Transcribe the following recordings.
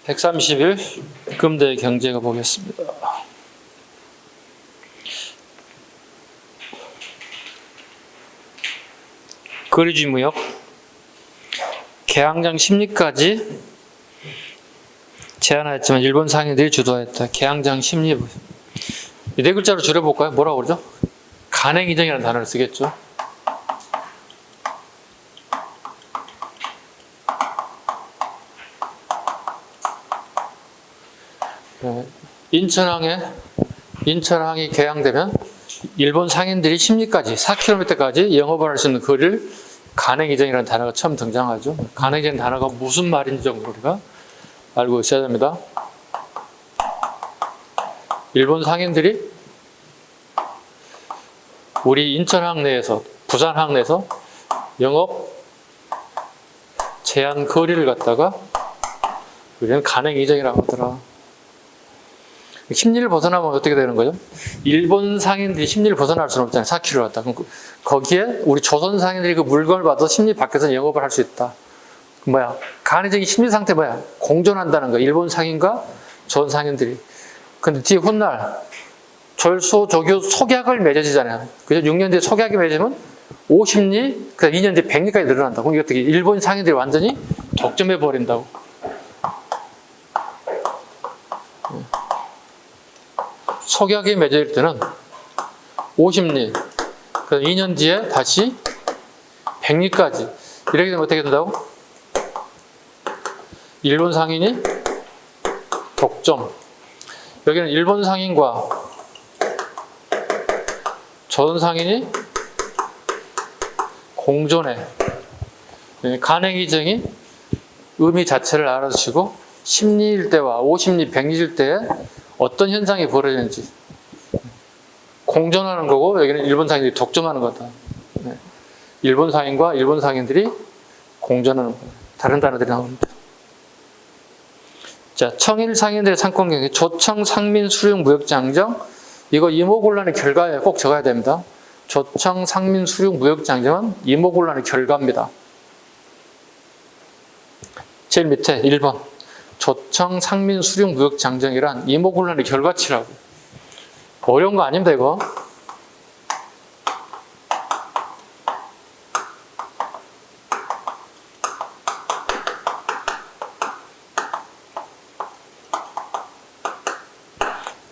131 금대 경제가 보겠습니다. 거리주의 무역 개항장 심리까지 제안하였지만 일본 상인들이 주도했다. 개항장 심리 이 네 글자로 줄여볼까요? 뭐라고 그러죠? 간행이정이라는 단어를 쓰겠죠. 인천항이 개항되면 일본 상인들이 심리까지 4km까지 영업을 할 수 있는 거리를 간행이정이라는 단어가 처음 등장하죠. 간행이정 단어가 무슨 말인지 정도 우리가 알고 있어야 됩니다. 일본 상인들이 우리 인천항 내에서, 부산항 내에서 영업 제한 거리를 갖다가 우리는 간행이정이라고 하더라. 심리를 벗어나면 어떻게 되는 거죠? 일본 상인들이 심리를 벗어날 수는 없잖아요. 4km 갔다. 그럼 거기에 우리 조선 상인들이 그 물건을 받아서 심리 밖에서 영업을 할 수 있다. 뭐야? 간행이정이 심리 상태 뭐야? 공존한다는 거야. 일본 상인과 조선 상인들이. 근데 뒤에 훗날 절소, 조교, 속약을 맺어지잖아요. 그죠? 6년 뒤에 속약이 맺으면 50리, 그 2년 뒤에 100리까지 늘어난다. 그럼 이게 어떻게 일본 상인들이 완전히 독점해 버린다고. 속약이 맺어질 때는 50리, 그 2년 뒤에 다시 100리까지. 이렇게 되면 어떻게 된다고? 일본 상인이 독점. 여기는 일본 상인과 조선 상인이 공존해. 간행이정이 의미 자체를 알아주시고 심리일 때와 50리, 100리일 때에 어떤 현상이 벌어지는지 공존하는 거고 여기는 일본 상인들이 독점하는 거다. 일본 상인과 일본 상인들이 공존하는 거다. 다른 단어들이 나옵니다. 자, 청일 상인들의 상권 경기, 조청 상민 수륙 무역장정. 이거 이모곤란의 결과에 꼭 적어야 됩니다. 조청 상민 수륙 무역장정은 이모곤란의 결과입니다. 제일 밑에 1번. 조청 상민 수륙 무역장정이란 이모곤란의 결과치라고. 어려운 거 아닙니다, 이거.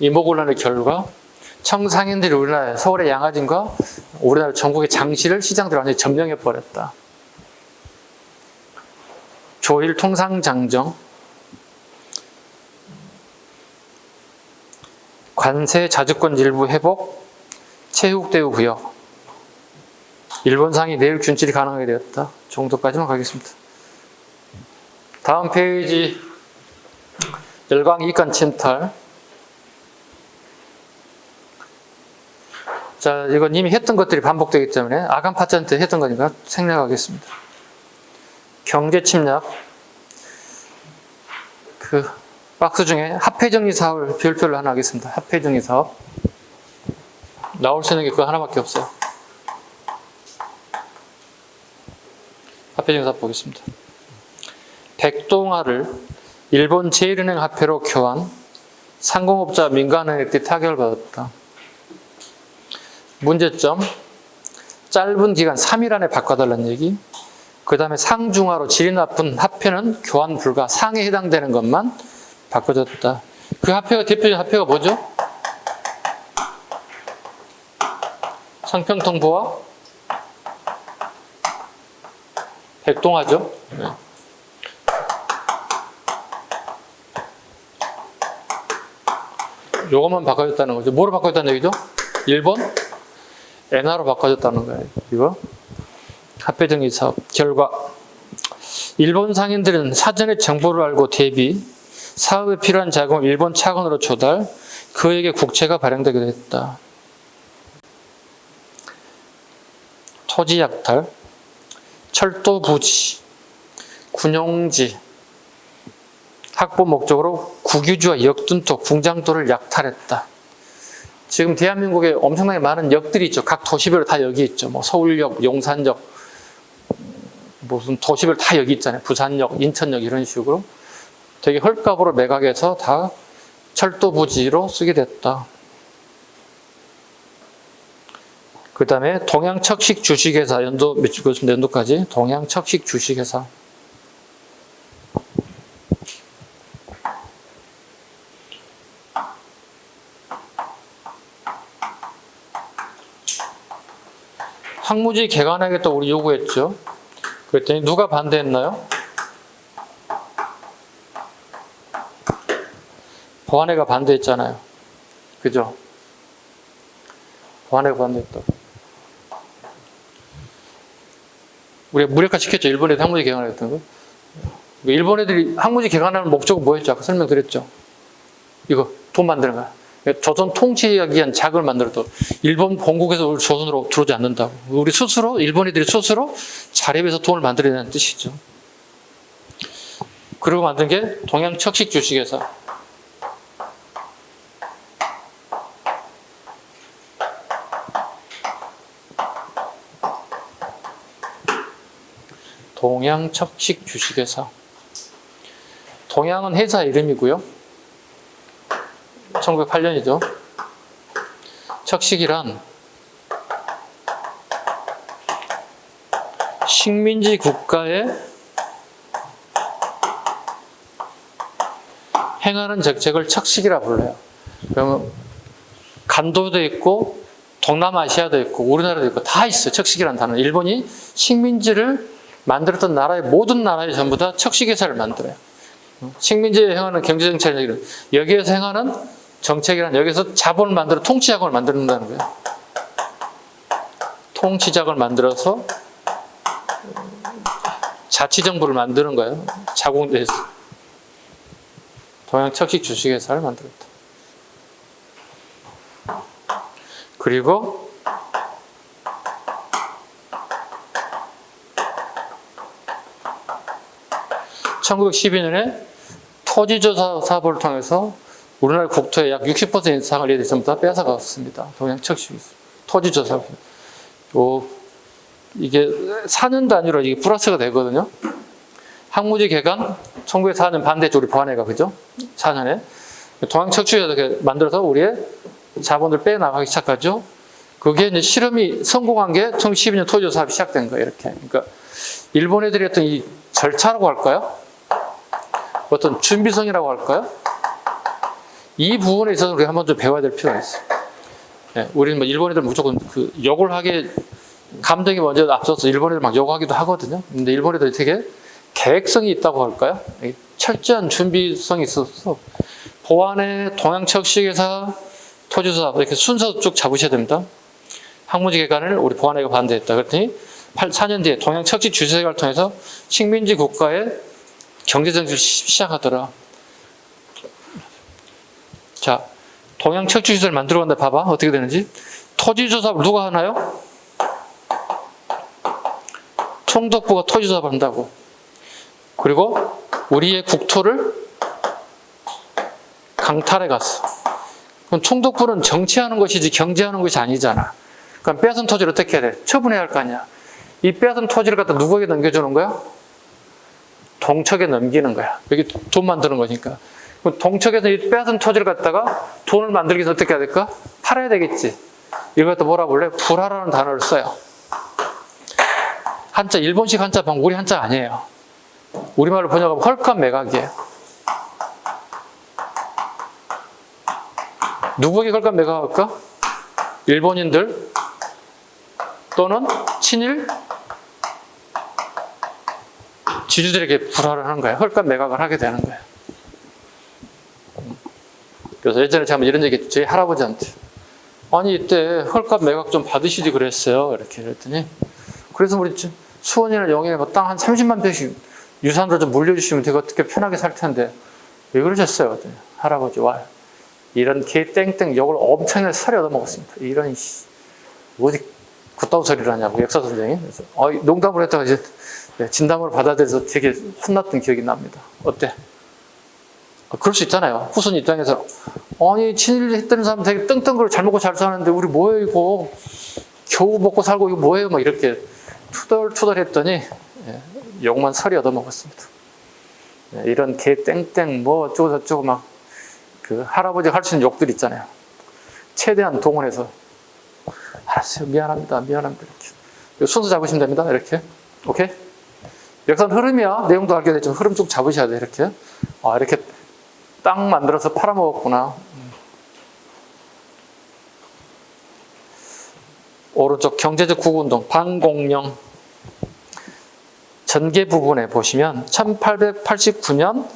이모곤란의 결과, 청상인들이 우리나라 서울의 양화진과 우리나라 전국의 장시를 시장들을 완전히 점령해 버렸다. 조일 통상장정, 관세 자주권 일부 회복, 체육대우 구역, 일본 상이 내일 균질이 가능하게 되었다. 정도까지만 가겠습니다. 다음 페이지 열강 이익관 침탈. 자, 이건 이미 했던 것들이 반복되기 때문에 아간 파전 때 했던 거니까 생략하겠습니다. 경제 침략. 그 박스 중에 합회정리 사업을 별표를 하나 하겠습니다. 합회정리 사업. 나올 수 있는 게 그거 하나밖에 없어요. 합회정리 사업 보겠습니다. 백동화를 일본 제1은행 화폐로 교환, 상공업자 민간은행들이 타격을 받았다. 문제점, 짧은 기간 3일 안에 바꿔달라는 얘기. 그 다음에 상중하로 질이 나쁜 화폐는 교환 불가, 상에 해당되는 것만 바꿔줬다. 그 화폐가, 대표적인 화폐가 뭐죠? 상평통보와 백동화죠. 네. 요것만 바꿔줬다는 거죠. 뭐로 바꿔줬다는 얘기죠? 1번 엔화로 바꿔줬다는 거예요. 이거 합회정리 사업 결과, 일본 상인들은 사전에 정보를 알고 대비 사업에 필요한 자금을 일본 차관으로 조달, 그에게 국채가 발행되게 됐다. 토지 약탈, 철도 부지, 군용지, 확보 목적으로 국유지와 역둔토, 궁장도를 약탈했다. 지금 대한민국에 엄청나게 많은 역들이 있죠. 각 도시별로 다 여기 있죠. 뭐 서울역, 용산역, 무슨 도시별 다 여기 있잖아요. 부산역, 인천역 이런 식으로 되게 헐값으로 매각해서 다 철도 부지로 쓰게 됐다. 그 다음에 동양척식 주식회사 연도 몇 주 그렇습니다. 연도까지 동양척식 주식회사. 항무지 개관하겠다 우리 요구했죠. 그랬더니 누가 반대했나요? 보안회가 반대했잖아요. 그죠? 보안회가 반대했다고. 우리가 무력화 시켰죠. 일본 애들 항무지 개관하겠다는 거. 일본 애들이 항무지 개관하는 목적은 뭐였죠? 아까 설명드렸죠. 이거 돈 만드는 거야. 조선 통치하기 위한 자금을 만들어도 일본 본국에서 우리 조선으로 들어오지 않는다고. 우리 스스로, 일본 애들이 스스로 자립해서 돈을 만들어내는 뜻이죠. 그리고 만든 게 동양척식 주식회사. 동양척식 주식회사. 동양은 회사 이름이고요. 1908년이죠. 척식이란 식민지 국가에 행하는 정책을 척식이라 불러요. 그러면 간도도 있고 동남아시아도 있고 우리나라도 있고 다 있어요. 척식이라는 단어. 일본이 식민지를 만들었던 나라의 모든 나라에 전부 다 척식회사를 만들어요. 식민지에 행하는 경제정책을 여기에서 행하는 정책이란 여기서 자본을 만들어 통치자금을 만든다는 거예요. 통치자금을 만들어서 자치정부를 만드는 거예요. 자국내에서. 동양척식 주식회사를 만들었다. 그리고 (1912년에) 토지조사 사업을 통해서 우리나라 국토의 약 60% 이상을 얘들이 전부 다 뺏어갔습니다. 동양척식 토지조사. 이게 4년 단위로 이게 플러스가 되거든요. 항무지 개관 1904년 반대했죠. 우리 보안회가 그죠? 4년에 동양척식에서 이렇게 만들어서 우리의 자본을 빼나가기 시작하죠. 그게 이제 실험이 성공한 게 1912년 토지조사 사업이 시작된 거예요. 이렇게. 그러니까 일본 애들이 했던 이 절차라고 할까요? 어떤 준비성이라고 할까요? 이 부분에 있어서 우리가 한번 좀 배워야 될 필요가 있어요. 네, 우리는 뭐 일본 애들 무조건 그 욕을 하게 감정이 먼저 앞서서 일본 애들 막 욕하기도 하거든요. 근데 일본 애들이 되게 계획성이 있다고 할까요? 철저한 준비성이 있어서 보안에 동양척식회사 토지조사 이렇게 순서 쭉 잡으셔야 됩니다. 항무지 개관을 우리 보안회가 반대했다. 그랬더니 4년 뒤에 동양척식 주식회사를 통해서 식민지 국가의 경제정책을 시작하더라. 자, 동양척식주식회사를 만들어 간다. 봐봐. 어떻게 되는지. 토지조사를 누가 하나요? 총독부가 토지조사를 한다고. 그리고 우리의 국토를 강탈해 갔어. 그럼 총독부는 정치하는 것이지 경제하는 것이 아니잖아. 그럼 뺏은 토지를 어떻게 해야 돼? 처분해야 할 거 아니야. 이 뺏은 토지를 갖다 누구에게 넘겨주는 거야? 동척에 넘기는 거야. 여기 돈 만드는 거니까. 동척에서 이 뺏은 토지를 갖다가 돈을 만들기 위해서 어떻게 해야 될까? 팔아야 되겠지. 이걸 갖다 뭐라 볼래? 불화라는 단어를 써요. 한자, 일본식 한자 방금 우리 한자 아니에요. 우리말로 번역하면 헐값 매각이에요. 누구에게 헐값 매각할까? 일본인들 또는 친일 지주들에게 불화를 하는 거예요. 헐값 매각을 하게 되는 거예요. 그래서 예전에 제가 이런 얘기 했죠. 저희 할아버지한테. 아니 이때 헐값 매각 좀 받으시지 그랬어요. 이렇게 그랬더니 그래서 우리 수원이나 영예에 땅 한 30만 평씩 유산으로 좀 물려주시면 되게 어떻게 편하게 살 텐데 왜 그러셨어요? 그랬더니 할아버지 와 이런 개 땡땡 욕을 엄청나게 살이 얻어먹었습니다. 이런 어디 굿다운 소리를 하냐고 역사 선생이. 그래서 농담을 했다가 이제 진담을 받아들여서 되게 혼났던 기억이 납니다. 어때? 그럴 수 있잖아요. 후손 입장에서 아니 친일 했던 사람 되게 떵떵거리고 잘 먹고 잘 사는데 우리 뭐예요 이거 겨우 먹고 살고 이거 뭐예요 막 이렇게 투덜투덜 했더니 욕만 서리 얻어먹었습니다. 이런 개 땡땡 뭐 어쩌고 저쩌고 막 그 할아버지가 할 수 있는 욕들 있잖아요. 최대한 동원해서 알았어요 미안합니다 이렇게 순서 잡으시면 됩니다. 이렇게 오케이? 역사는 흐름이야. 내용도 알게 되죠. 흐름 쭉 잡으셔야 돼. 이렇게 이렇게 땅 만들어서 팔아먹었구나. 오른쪽 경제적 구구운동 반공령 전개 부분에 보시면 1889년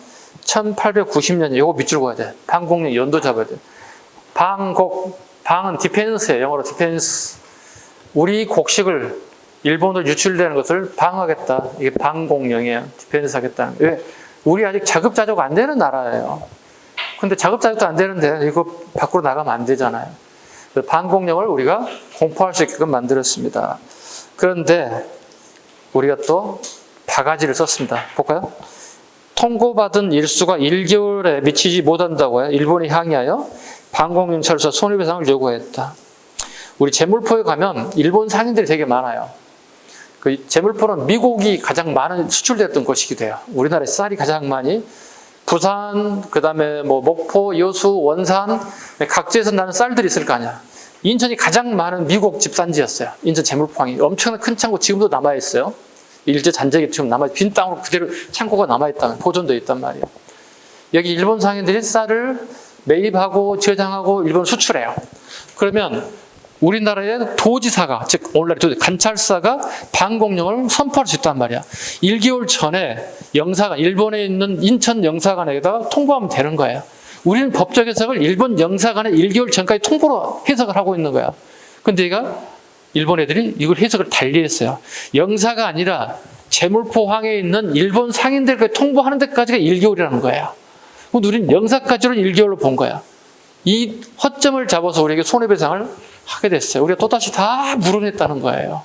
1890년 이거 밑줄 그어야 돼. 반공령 연도 잡아야 돼. 방은 디펜스예요. 영어로 디펜스. 우리 곡식을 일본으로 유출되는 것을 방어하겠다. 이게 방공령이에요. 디펜스 하겠다. 왜? 우리 아직 자급자족 안 되는 나라예요. 근데 자급자족도 안 되는데 이거 밖으로 나가면 안 되잖아요. 방공령을 우리가 공포할 수 있게끔 만들었습니다. 그런데 우리가 또 바가지를 썼습니다. 볼까요? 통고받은 일수가 1개월에 미치지 못한다고 해요. 일본에 항의하여 방공령 철수 손해배상을 요구했다. 우리 제물포에 가면 일본 상인들이 되게 많아요. 그 제물포는 미국이 가장 많은 수출됐던 곳이기도 해요. 우리나라에 쌀이 가장 많이 부산, 그 다음에 뭐 목포, 여수, 원산 각지에서 나는 쌀들이 있을 거 아니야. 인천이 가장 많은 미국 집산지였어요. 인천 제물포항이 엄청난 큰 창고 지금도 남아있어요. 일제 잔적이 지금 빈 땅으로 그대로 창고가 남아있다면 보존되어 있단 말이에요. 여기 일본 상인들이 쌀을 매입하고 저장하고 일본 수출해요. 그러면 우리나라의 도지사가, 즉 오늘날 관찰사가 방공령을 선포할 수 있단 말이야. 1개월 전에 영사관, 일본에 있는 인천 영사관에다 통보하면 되는 거예요. 우리는 법적 해석을 일본 영사관에 1개월 전까지 통보로 해석을 하고 있는 거야. 근데 얘가 일본 애들이 이걸 해석을 달리했어요. 영사가 아니라 제물포항에 있는 일본 상인들에게 통보하는 데까지가 1개월이라는 거예요. 근데 우리는 영사까지는 1개월로 본 거야. 이 허점을 잡아서 우리에게 손해배상을 하게 됐어요. 우리가 또다시 다 물어냈다는 거예요.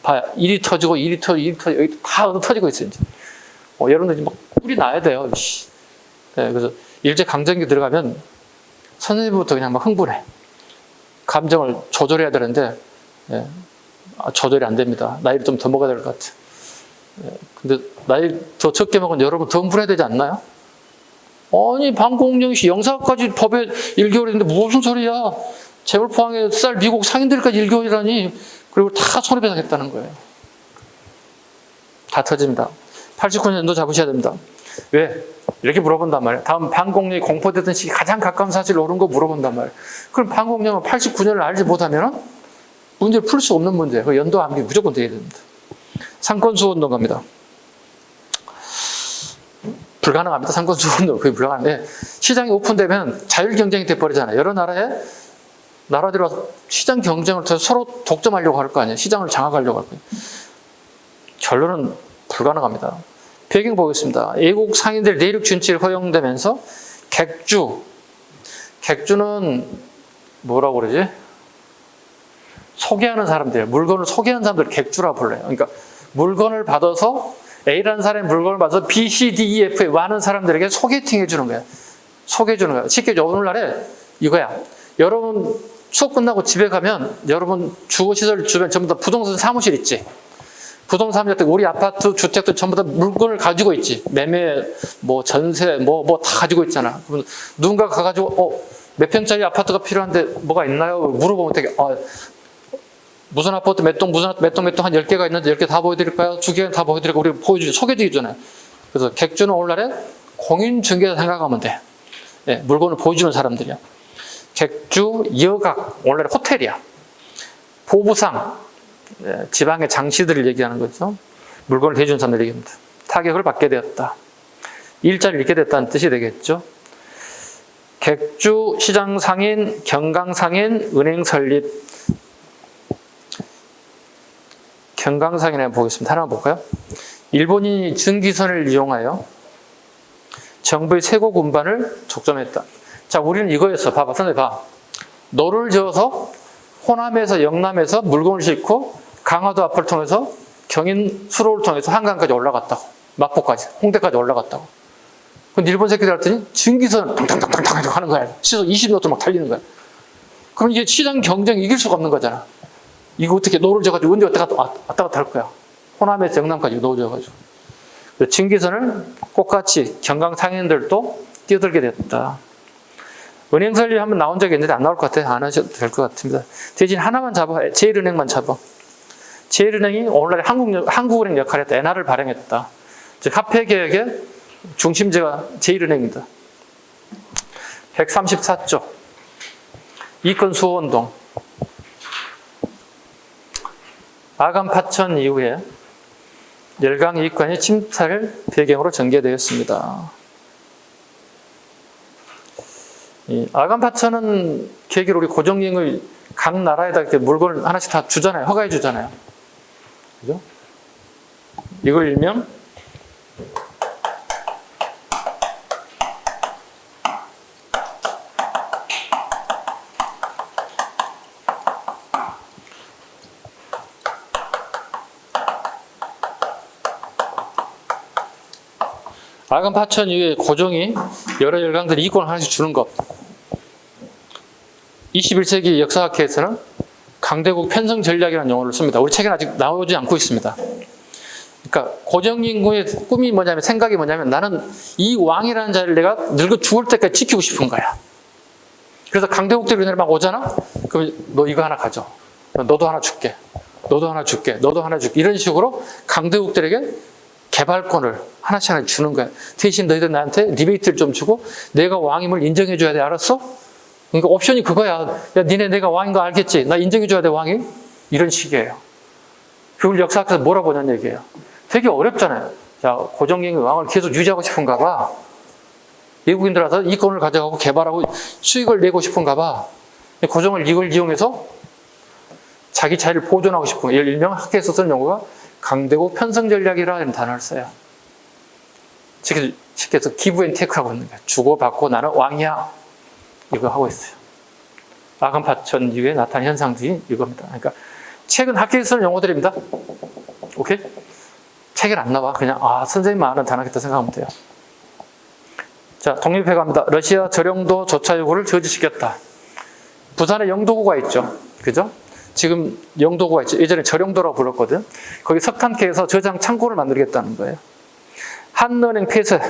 봐요. 일이 터지고 일이 터지고 여기 다 터지고 있어요. 이제. 여러분들 막 뿔이 나야 돼요. 그래서 일제강점기 들어가면 선생님부터 그냥 막 흥분해. 감정을 조절해야 되는데 조절이 안 됩니다. 나이를 좀 더 먹어야 될 것 같아요. 근데 나이 더 적게 먹으면 여러분 더 흥분해야 되지 않나요? 아니 방공령이 영사까지 법에 1개월인데 무슨 소리야. 제물포항에 쌀 미국 상인들까지 1개월이라니. 그리고 다 손해배상했다는 거예요. 다 터집니다. 89년도 잡으셔야 됩니다. 왜? 이렇게 물어본단 말이에요. 다음 방공령이 공포되던 시기 가장 가까운 사실 옳은 거 물어본단 말이에요. 그럼 방공령은 89년을 알지 못하면 문제를 풀 수 없는 문제예요. 그 연도 암기 무조건 돼야 됩니다. 상권수호운동 갑니다. 불가능합니다. 상권수호운동 그게 불가능한데 시장이 오픈되면 자율경쟁이 돼버리잖아요. 여러 나라들이 와서 시장 경쟁을 통해서 서로 독점하려고 할 거 아니에요. 시장을 장악하려고 할 거예요. 결론은 불가능합니다. 배경 보겠습니다. 애국 상인들 내륙 진출이 허용되면서 객주는 뭐라고 그러지? 소개하는 사람들, 물건을 소개하는 사람들 객주라고 불러요. 그러니까 물건을 받아서 A라는 사람이 물건을 받아서 B, C, D, E, F에 많은 사람들에게 소개팅 해주는 거예요. 소개해주는 거예요. 쉽게 오늘날에 이거야. 여러분 수업 끝나고 집에 가면 여러분 주거시설 주변 전부 다 부동산 사무실 있지. 부동산 사무실 우리 아파트 주택도 전부 다 물건을 가지고 있지. 매매, 뭐 전세, 뭐 다 가지고 있잖아. 그러면 누군가 가가지고 몇 평짜리 아파트가 필요한데 뭐가 있나요? 물어보면 되게 무슨 아파트 몇 동, 무슨 몇 동 한 10개가 있는데 10개 다 보여드릴까요? 2개 다 보여드릴까요? 우리 보여주죠. 소개해주잖아요. 그래서 객주는 오늘날에 공인중개사 생각하면 돼. 물건을 보여주는 사람들이야. 객주, 여각, 오늘날에 호텔이야. 보부상, 지방의 장씨들을 얘기하는 거죠. 물건을 대주는 사람들 얘기합니다. 타격을 받게 되었다. 일자리를 잃게 됐다는 뜻이 되겠죠. 객주, 시장 상인, 경강 상인, 은행 설립. 경강상인에 보겠습니다. 하나 볼까요? 일본인이 증기선을 이용하여 정부의 세고 군반을 족점했다. 자, 우리는 이거였어. 봐봐, 선생님 봐. 노를 저어서 호남에서 영남에서 물건을 싣고 강화도 앞을 통해서 경인 수로를 통해서 한강까지 올라갔다고. 마포까지, 홍대까지 올라갔다고. 근데 일본 새끼들 했더니 증기선 탕탕탕탕탕 하는 거야. 시속 20노트 막 달리는 거야. 그럼 이게 시장 경쟁 이길 수가 없는 거잖아. 이거 어떻게 노를 져가지고 언제 왔다 갔다 할 거야. 호남에서 영남까지 노를 져가지고. 증기선을 똑같이 경강 상인들도 뛰어들게 됐다. 은행 설립 한번 나온 적이 있는데 안 나올 것 같아요. 안 하셔도 될 것 같습니다. 대신 하나만 잡아. 제일은행만 잡아. 제일은행이 오늘날 한국은행 역할을 했다. 엔화를 발행했다. 즉 화폐개혁의 중심지가 제일은행입니다. 134조 이권 수호운동. 아간 파천 이후에 열강 이권이 침탈을 배경으로 전개되었습니다. 이 아간 파천은 계기로 우리 고종링의 각 나라에다 이렇게 물건을 하나씩 다 주잖아요. 허가해 주잖아요. 그죠? 이걸 일명 아간 파천 이후에 고종이 여러 열강들이 이권을 하나씩 주는 것. 21세기 역사학회에서는 강대국 편성 전략이라는 용어를 씁니다. 우리 책에는 아직 나오지 않고 있습니다. 그러니까 고종인구의 꿈이 뭐냐면, 생각이 뭐냐면, 나는 이 왕이라는 자리를 내가 늙어 죽을 때까지 지키고 싶은 거야. 그래서 강대국들이 막 오잖아? 그럼 너 이거 하나 가져. 너도 하나 줄게. 너도 하나 줄게. 너도 하나 줄게. 이런 식으로 강대국들에게 개발권을 하나씩 주는 거야. 대신 너희들 나한테 리베이트를 좀 주고 내가 왕임을 인정해 줘야 돼. 알았어? 그러니까 옵션이 그거야. 야, 니네 내가 왕인 거 알겠지? 나 인정해 줘야 돼, 왕이? 이런 식이에요. 그걸 역사학에서 뭐라 보냐는 얘기예요. 되게 어렵잖아요. 야, 고종링이 왕을 계속 유지하고 싶은가 봐. 외국인들 와서 이권을 가져가고 개발하고 수익을 내고 싶은가 봐. 고종을 이걸 이용해서 자기 자리를 보존하고 싶은 거예요. 일명 학계에서 쓰는 용어가 강대국 편성 전략이라는 단어를 써요. 쉽게 해서 기브 앤 테이크 하고 있는 거예요. 주고받고 나는 왕이야. 이거 하고 있어요. 아간 파천 이후에 나타난 현상들이 이겁니다. 그러니까 책은 학계에서 쓰는 용어들입니다. 오케이? 책엔 안 나와. 그냥 선생님 아는 단어겠다 생각하면 돼요. 자, 독립해 갑니다. 러시아 저령도 조차 요구를 저지시켰다. 부산에 영도구가 있죠. 그죠? 지금 영도구가 있죠. 예전에 저령도라고 불렀거든. 거기 석탄캐에서 저장 창고를 만들겠다는 거예요. 한은행 폐쇄.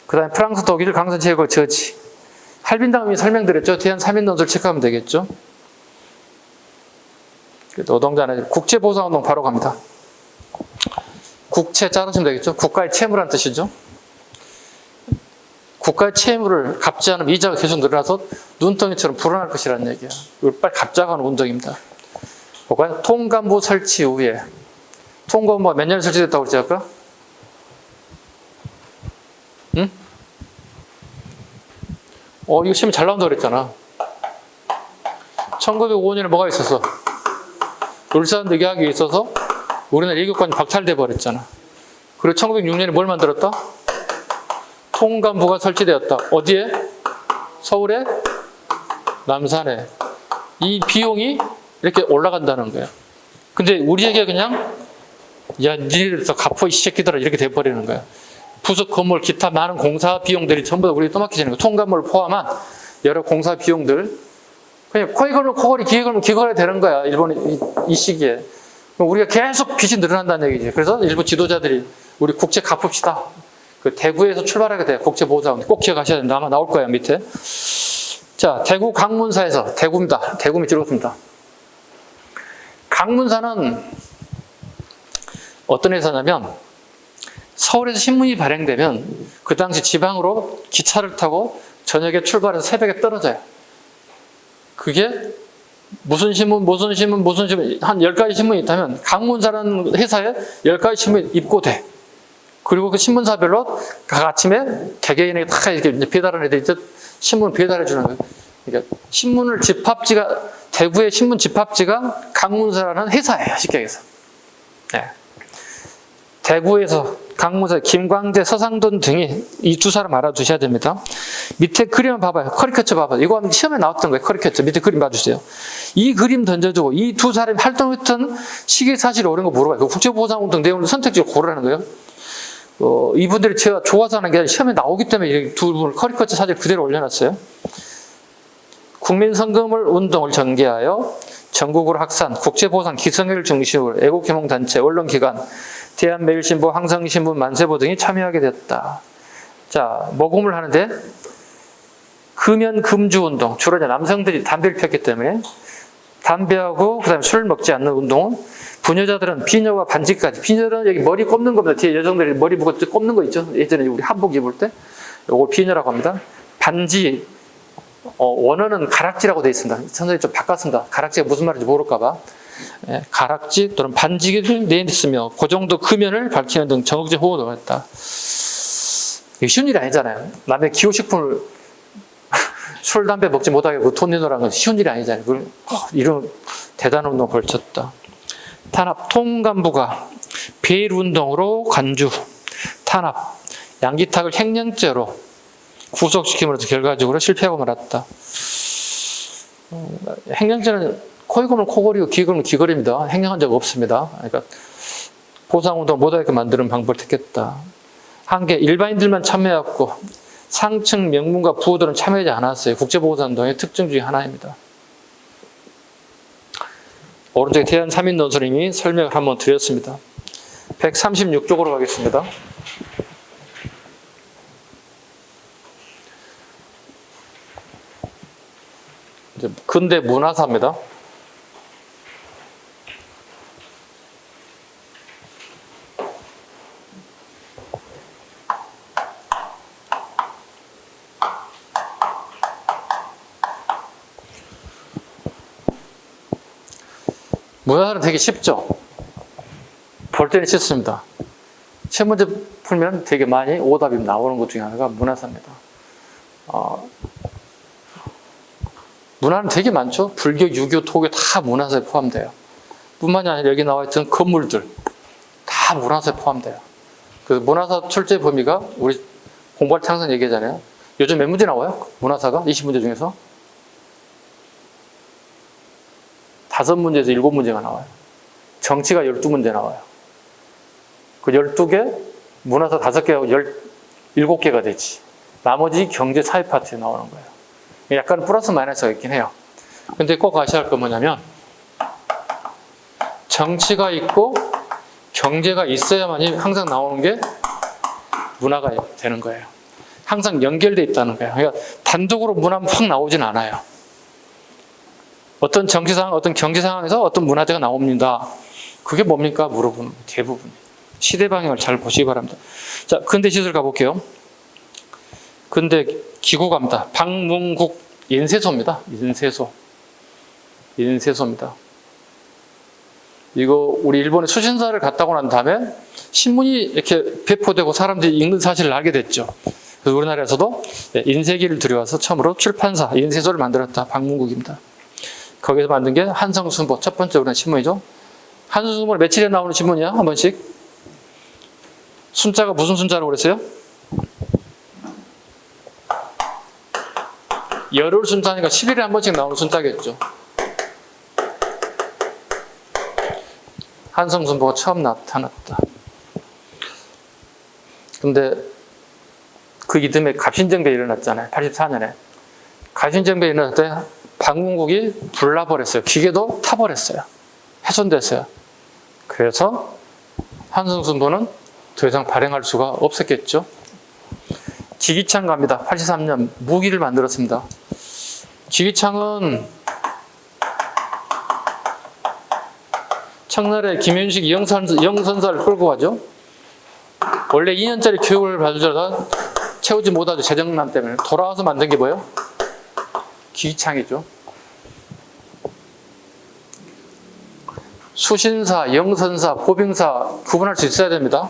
그 다음에 프랑스, 독일 강선 제거 저지. 할빈당이 설명드렸죠. 대한 3인 논술 체크하면 되겠죠. 노동자는 국제보상운동 바로 갑니다. 국채 자르시면 되겠죠. 국가의 채무란 뜻이죠. 국가의 채무를 갚지 않으면 이자가 계속 늘어나서 눈덩이처럼 불어날 것이라는 얘기야. 이걸 빨리 갚자고 하는 운동입니다. 볼까요? 통감부 설치 후에. 통감부가 몇 년에 설치됐다고 그랬지 아까? 응? 이거 시험이 잘 나온다고 그랬잖아. 1905년에 뭐가 있었어? 울산 늑약이 있어서 우리나라 예교관이 박탈돼 버렸잖아. 그리고 1906년에 뭘 만들었다? 통감부가 설치되었다. 어디에? 서울에? 남산에. 이 비용이 이렇게 올라간다는 거야. 근데 우리에게 그냥 야, 니네들 다 갚어 이 새끼들아 이렇게 돼버리는 거야. 부속 건물 기타 많은 공사 비용들이 전부 다 우리에 떠맡기지는 거야. 통감부를 포함한 여러 공사 비용들 그냥 코에 걸면 코걸이, 기에 걸면 귀걸이 되는 거야. 일본 이 시기에. 우리가 계속 빚이 늘어난다는 얘기지. 그래서 일부 지도자들이 우리 국채 갚읍시다. 그 대구에서 출발하게 돼요. 국제보호자원. 꼭 기억하셔야 됩니다. 아마 나올 거예요, 밑에. 자, 대구 강문사에서, 대구입니다. 대구 밑으로 씁니다. 강문사는 어떤 회사냐면, 서울에서 신문이 발행되면 그 당시 지방으로 기차를 타고 저녁에 출발해서 새벽에 떨어져요. 그게 무슨 신문, 한 10가지 신문이 있다면 강문사라는 회사에 10가지 신문이 입고돼. 그리고 그 신문사별로 각 아침에 개개인에게 다 이렇게 배달하는 애들이 신문을 배달해 주는 거예요. 그러니까 신문을 집합지가, 대구의 신문 집합지가 강문사라는 회사예요. 쉽게 얘기해서. 네. 대구에서 강문사, 김광재, 서상돈 등이 이 두 사람 알아두셔야 됩니다. 밑에 그림을 봐봐요. 커리커처 봐봐요. 이거 시험에 나왔던 거예요. 커리커처. 밑에 그림 봐주세요. 이 그림 던져주고 이 두 사람이 활동했던 시기 사실이 옳은 거 물어봐요. 국제보상운동 내용을 선택적으로 고르라는 거예요. 이분들이 제가 좋아서 하는 게 아니라 시험에 나오기 때문에 이 두 분을 커리커처 사진 그대로 올려놨어요. 국민성금을 운동을 전개하여 전국으로 확산, 국제보상, 기성회를 중심으로 애국개몽단체, 언론기관, 대한매일신보, 항상신문, 만세보 등이 참여하게 됐다. 자, 모금을 하는데 금연 금주 운동, 주로 이제 남성들이 담배를 폈기 때문에 담배하고 그다음에 술 먹지 않는 운동은 부녀자들은 비녀와 반지까지, 비녀는 여기 머리 꼽는 겁니다. 뒤에 여성들이 머리 묶어 꼽는 거 있죠. 예전에 우리 한복 입을 때 요걸 비녀라고 합니다. 반지, 원어는 가락지라고 되어 있습니다. 선생님 좀 바꿨습니다. 가락지가 무슨 말인지 모를까봐. 예, 가락지 또는 반지를 내있으며 그 정도 금연을 밝히는 등 정극적 호응을 했다. 이게 쉬운 일이 아니잖아요. 남의 기호식품을 술, 담배 먹지 못하게 돈 내놓으라는 건 쉬운 일이 아니잖아요. 그걸 이런 대단한 운동을 벌쳤다. 탄압, 통감부가 베일운동으로 간주, 탄압, 양기탁을 행령죄로 구속시킴으로써 결과적으로 실패하고 말았다. 행령죄는 코에 걸면 코걸이고 귀에 걸면 귀걸이입니다. 행령한 적 없습니다. 그러니까 보상운동 못하게 만드는 방법을 택했다. 한계, 일반인들만 참여했고 상층 명문가 부호들은 참여하지 않았어요. 국제보상운동의 특징 중에 하나입니다. 오른쪽에 대한 3인 논설님이 설명을 한번 드렸습니다. 136쪽으로 가겠습니다. 이제 근대 문화사입니다. 문화사는 되게 쉽죠? 볼 때는 쉽습니다. 시험 문제 풀면 되게 많이 오답이 나오는 것 중에 하나가 문화사입니다. 문화는 되게 많죠? 불교, 유교, 토교 다 문화사에 포함돼요. 뿐만이 아니라 여기 나와 있던 건물들 다 문화사에 포함돼요. 그래서 문화사 출제 범위가 우리 공부할 때 항상 얘기하잖아요. 요즘 몇 문제 나와요? 문화사가 20문제 중에서 5문제에서 7문제가 나와요. 정치가 12문제 나와요. 그 12개, 문화사 5개하고 17개가 되지. 나머지 경제 사회 파트에 나오는 거예요. 약간 플러스 마이너스가 있긴 해요. 근데 꼭 아셔야 할 건 뭐냐면 정치가 있고 경제가 있어야만이 항상 나오는 게 문화가 되는 거예요. 항상 연결되어 있다는 거예요. 그러니까 단독으로 문화는 확 나오진 않아요. 어떤 정치 상황, 어떤 경제 상황에서 어떤 문화재가 나옵니다. 그게 뭡니까? 물어보는 대부분. 시대 방향을 잘 보시기 바랍니다. 자, 근대 시설 가볼게요. 근대 기구 갑니다. 박문국 인쇄소입니다. 인쇄소입니다. 이거 우리 일본에 수신사를 갔다 오고 난 다음에 신문이 이렇게 배포되고 사람들이 읽는 사실을 알게 됐죠. 그래서 우리나라에서도 인쇄기를 들여와서 처음으로 출판사, 인쇄소를 만들었다. 박문국입니다. 거기서 만든 게 한성순보, 첫 번째 우리나라 신문이죠. 한성순보는 며칠에 나오는 신문이야? 한 번씩. 순자가 무슨 순자라고 그랬어요? 열흘 순자니까 10일에 한 번씩 나오는 순자겠죠. 한성순보가 처음 나타났다. 근데 그 이듬해 갑신정변이 일어났잖아요. 84년에. 갑신정변이 일어날 때 박문국이 불나버렸어요. 기계도 타버렸어요. 훼손됐어요. 그래서 한성순보는 더 이상 발행할 수가 없었겠죠. 기기창 갑니다. 83년 무기를 만들었습니다. 기기창은 청나라의 김윤식 영선사를 끌고 가죠. 원래 2년짜리 교육을 받으려다 채우지 못하죠. 재정난 때문에. 돌아와서 만든 게 뭐예요? 기기창이죠. 수신사, 영선사, 보빙사 구분할 수 있어야 됩니다.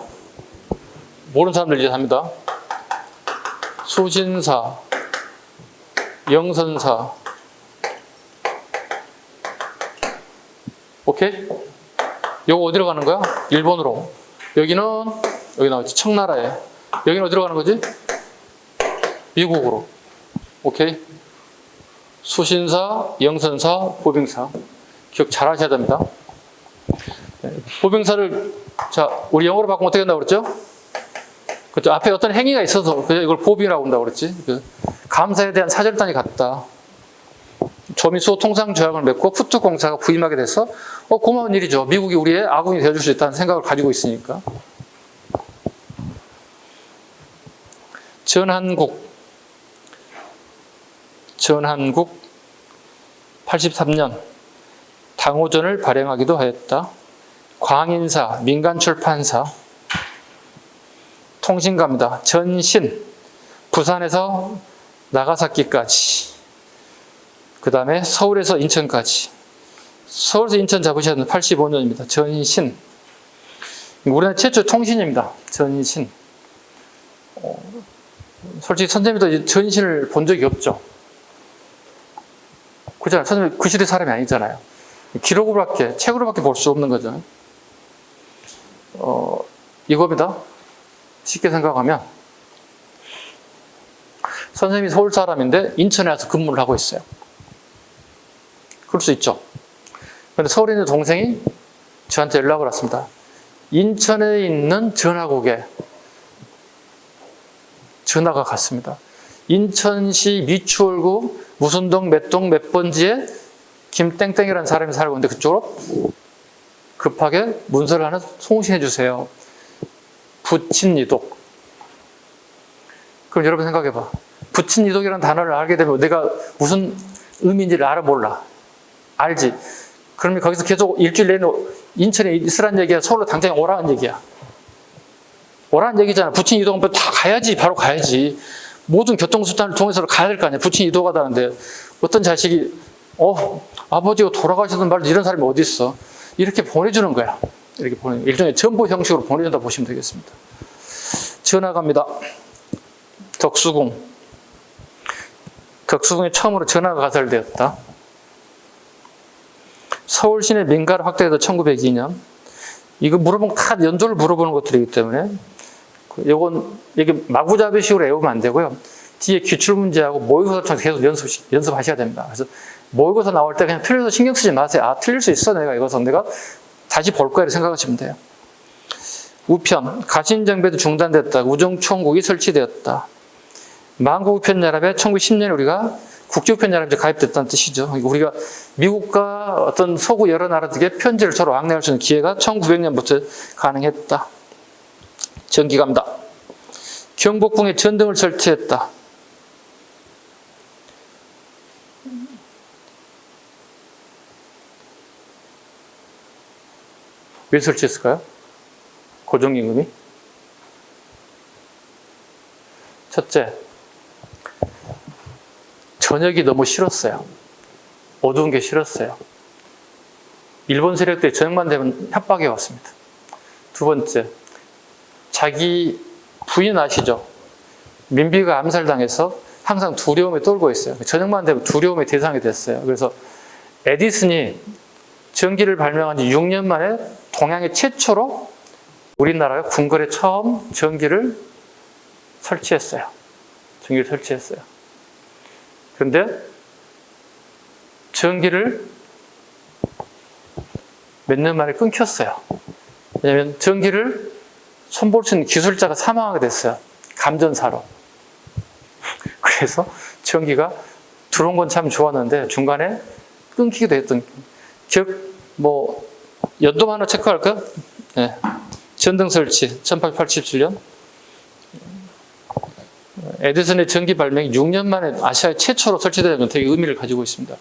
모르는 사람들 이제 합니다. 수신사, 영선사. 오케이? 요거 어디로 가는 거야? 일본으로. 여기 나왔지. 청나라에. 여기는 어디로 가는 거지? 미국으로. 오케이? 수신사, 영선사, 보빙사. 기억 잘 하셔야 됩니다. 보빙사를, 자, 우리 영어로 바꾸면 어떻게 된다고 그랬죠? 그렇죠. 앞에 어떤 행위가 있어서 그냥 이걸 보비라고 한다고 그랬지. 그 감사에 대한 사절단이 같다. 조미수 통상조약을 맺고 푸트공사가 부임하게 돼서 고마운 일이죠. 미국이 우리의 아군이 되어줄 수 있다는 생각을 가지고 있으니까. 전한국 83년 당호전을 발행하기도 하였다. 광인사, 민간출판사, 통신가입니다. 전신, 부산에서 나가사키까지, 그 다음에 서울에서 인천까지. 서울에서 인천 잡으셨는 85년입니다. 전신. 우리나라 최초 통신입니다. 전신. 솔직히 선생님도 전신을 본 적이 없죠. 그렇잖아요. 선생님 그 시대 사람이 아니잖아요. 기록으로밖에, 책으로밖에 볼 수 없는 거죠. 이겁니다. 쉽게 생각하면 선생님이 서울 사람인데 인천에 와서 근무를 하고 있어요. 그럴 수 있죠. 그런데 서울에 있는 동생이 저한테 연락을 왔습니다. 인천에 있는 전화국에 전화가 갔습니다. 인천시 미추홀구 무슨 동 몇 동 몇 번지에 김땡땡이라는 사람이 살고 있는데 그쪽으로 급하게 문서를 하나 송신해 주세요. 부친이독. 그럼 여러분 생각해봐. 부친이독이라는 단어를 알게 되면 내가 무슨 의미인지를 알아 몰라. 알지? 그러면 거기서 계속 일주일 내내 인천에 있으란 얘기야? 서울로 당장 오라는 얘기야? 오라는 얘기잖아. 부친이독은 다 가야지. 바로 가야지. 모든 교통수단을 통해서 가야 될 거 아니야. 부친이독하다는데 어떤 자식이 아버지가 돌아가시던 말도 이런 사람이 어디 있어? 이렇게 보내주는 거야. 이렇게 일종의 전보 형식으로 보내준다 보시면 되겠습니다. 전화 갑니다. 덕수궁이 처음으로 전화가 가설되었다. 서울 시내 민가를 확대해서 1902년. 이거 물어보면 다 연도를 물어보는 것들이기 때문에 이게 마구잡이식으로 외우면 안 되고요. 뒤에 기출문제하고 모의고사 통해서 계속 연습하셔야 됩니다. 그래서 모의고사 나올 때 그냥 틀려서 신경 쓰지 마세요. 틀릴 수 있어. 내가 다시 볼 거야. 이렇게 생각하시면 돼요. 우편, 가신정배도 중단됐다. 우정총국이 설치되었다. 만국우편연합에 1910년에 우리가 국제우편연합에 가입됐다는 뜻이죠. 우리가 미국과 어떤 서구 여러 나라들에게 편지를 서로 왕래할 수 있는 기회가 1900년부터 가능했다. 전기갑니다. 경복궁에 전등을 설치했다. 왜 설치했을까요? 고정임금이? 첫째, 저녁이 너무 싫었어요. 어두운 게 싫었어요. 일본 세력들이 저녁만 되면 협박이 왔습니다. 두 번째, 자기 부인 아시죠? 민비가 암살당해서 항상 두려움에 떨고 있어요. 저녁만 되면 두려움의 대상이 됐어요. 그래서 에디슨이 전기를 발명한 지 6년 만에 동양의 최초로 우리나라가 궁궐에 처음 전기를 설치했어요. 그런데 전기를 몇 년 만에 끊겼어요. 왜냐하면 전기를 손볼 수 있는 기술자가 사망하게 됐어요. 감전사로. 그래서 전기가 들어온 건 참 좋았는데 중간에 끊기기도 했던. 연도만 하나 체크할까요? 네. 전등 설치 1887년. 에디슨의 전기 발명이 6년 만에 아시아에 최초로 설치되는 건 되게 의미를 가지고 있습니다.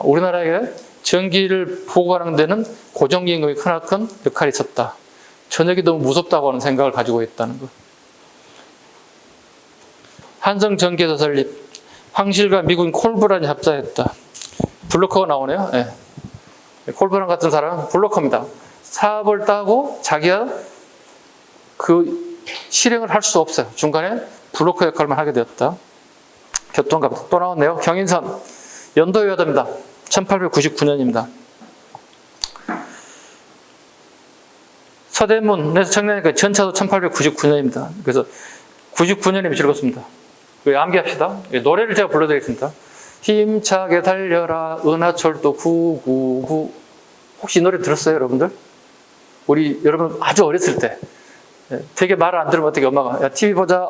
우리나라에 전기를 보고하는 데는 고정임금이 크나큰 역할이 있었다. 저녁이 너무 무섭다고 하는 생각을 가지고 있다는 것. 한성전기회사 설립. 황실과 미국인 콜브란이 합작했다. 블로커가 나오네요. 네. 콜브란 같은 사람은 블로커입니다. 사업을 따고 자기가 그 실행을 할 수 없어요. 중간에 블로커 역할만 하게 되었다. 교통갑니다. 또 나왔네요. 경인선. 연도 외워야 됩니다. 1899년입니다. 서대문에서 청량리까지 전차도 1899년입니다. 그래서 99년이면 즐겁습니다. 암기합시다. 노래를 제가 불러드리겠습니다. 힘차게 달려라 은하철도 999. 혹시 이 노래 들었어요, 여러분들? 여러분 아주 어렸을 때 되게 말을 안 들으면 어떻게 엄마가 야 TV 보자.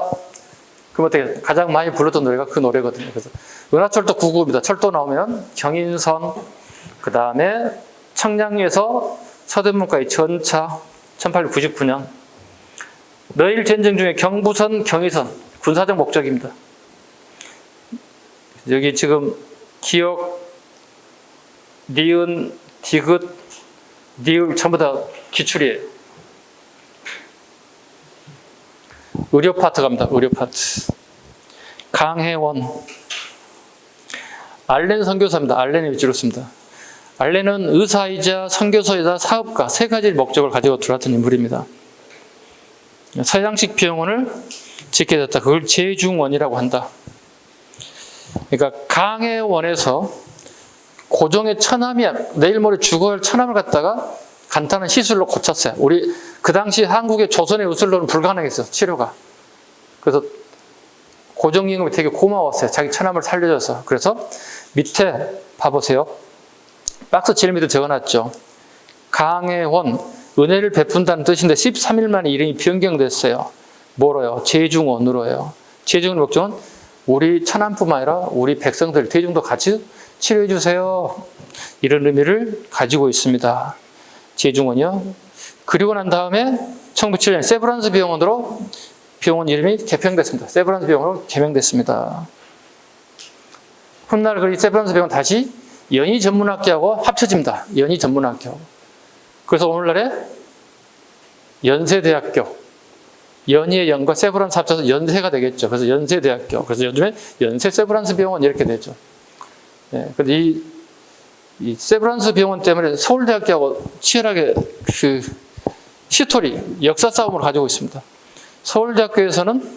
그럼 어떻게 가장 많이 불렀던 노래가 그 노래거든요. 그래서 은하철도 999입니다. 철도 나오면 경인선, 그 다음에 청량리에서 서대문까지 전차 1899년. 러일 전쟁 중에 경부선, 경의선 군사적 목적입니다. 여기 지금 기억, 니은, 디귿, 니을 전부 다 기출이에요. 의료 파트 갑니다. 의료 파트. 강혜원. 알렌 선교사입니다. 알렌의 위주로 씁니다. 알렌은 의사이자 선교사이자 사업가 세 가지 목적을 가지고 들어왔던 인물입니다. 서양식 병원을 짓게 됐다. 그걸 제중원이라고 한다. 그러니까 강혜원에서 고종의 처남이 내일 모레 죽어야 할 처남을 갖다가 간단한 시술로 고쳤어요. 우리 그 당시 한국의 조선의 의술로는 불가능했어요. 치료가. 그래서 고종 임금이 되게 고마웠어요. 자기 처남을 살려줘서. 그래서 밑에 봐보세요. 박스 제일 밑에 적어놨죠. 강혜원, 은혜를 베푼다는 뜻인데 13일 만에 이름이 변경됐어요. 뭐로요? 제중원으로요. 제중원 목적은 우리 처남뿐만 아니라 우리 백성들, 대중도 같이 치료해 주세요. 이런 의미를 가지고 있습니다. 제중원이요. 그리고 난 다음에 1907년 세브란스 병원으로 병원 이름이 개평됐습니다. 세브란스 병원으로 개명됐습니다. 훗날 그 세브란스 병원 다시 연희전문학교하고 합쳐집니다. 연희전문학교. 그래서 오늘날에 연세대학교, 연희의 연과 세브란스 합쳐서 연세가 되겠죠. 그래서 연세대학교. 그래서 요즘에 연세 세브란스 병원 이렇게 되죠. 예, 근데 이 세브란스 병원 때문에 서울대학교하고 치열하게 그 히스토리, 역사 싸움을 가지고 있습니다. 서울대학교에서는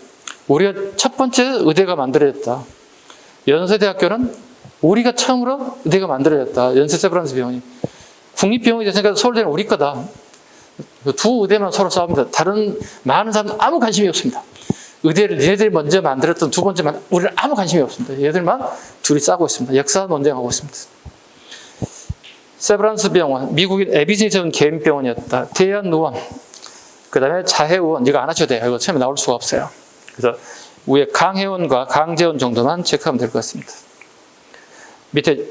우리가 첫 번째 의대가 만들어졌다. 연세대학교는 우리가 처음으로 의대가 만들어졌다. 연세 세브란스 병원이. 국립병원이 됐으니까 서울대는 우리 거다. 두 의대만 서로 싸웁니다. 다른 많은 사람들 아무 관심이 없습니다. 의대를 얘들이 먼저 만들었던 두 번째만 우리는 아무 관심이 없습니다. 얘들만 둘이 싸고 있습니다. 역사 논쟁하고 있습니다. 세브란스 병원, 미국인 에비슨이 개인 병원이었다. 대한의원, 그 다음에 자해의원, 이거 안 하셔도 돼요. 이거 처음에 나올 수가 없어요. 그래서 위에 강혜원과 강재원 정도만 체크하면 될 것 같습니다. 밑에